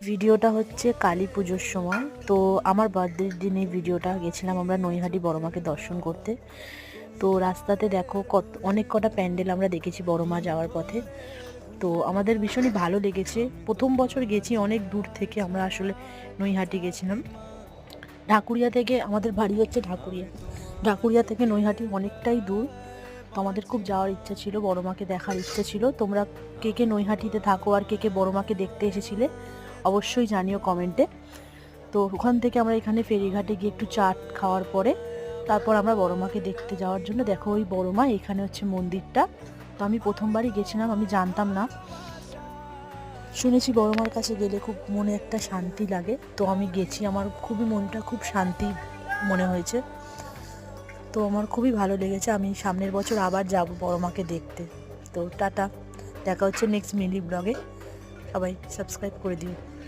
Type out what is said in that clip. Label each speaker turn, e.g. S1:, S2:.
S1: ভিডিওটা হচ্ছে কালী পুজোর সময়। তো আমার বার্থডের দিনে ভিডিওটা গেছিলাম আমরা নৈহাটি বড় মাকে দর্শন করতে। তো রাস্তাতে দেখো অনেক কটা প্যান্ডেল আমরা দেখেছি বড় মা যাওয়ার পথে। তো আমাদের ভীষণই ভালো লেগেছে। প্রথম বছর গেছি অনেক দূর থেকে, আমরা আসলে নৈহাটি গেছিলাম। ঢাকুরিয়া থেকে, আমাদের বাড়ি হচ্ছে ঢাকুরিয়া থেকে নৈহাটি অনেকটাই দূর। তো আমাদের খুব যাওয়ার ইচ্ছা ছিল, বড় মাকে দেখার ইচ্ছা ছিল। তোমরা কে কে নৈহাটিতে থাকো আর কে কে বড় মাকে দেখতে এসেছিলে অবশ্যই জানিও কমেন্টে। তো ওখান থেকে আমরা এখানে ফেরিঘাটে গিয়ে একটু চাট খাওয়ার পরে তারপর আমরা বড় মাকে দেখতে যাওয়ার জন্য, দেখো ওই বড় মা, এখানে হচ্ছে মন্দিরটা। তো আমি প্রথমবারই গেছিলাম, আমি জানতাম না। শুনেছি বড় মার কাছে গেলে খুব মনে একটা শান্তি লাগে। তো আমি গেছি, আমার খুবই মনটা খুব শান্তি মনে হয়েছে। তো আমার খুবই ভালো লেগেছে। আমি সামনের বছর আবার যাব বড় মাকে দেখতে। তো টাটা, দেখা হচ্ছে নেক্সট মিনি ব্লগে। সবাই সাবস্ক্রাইব করে দিও।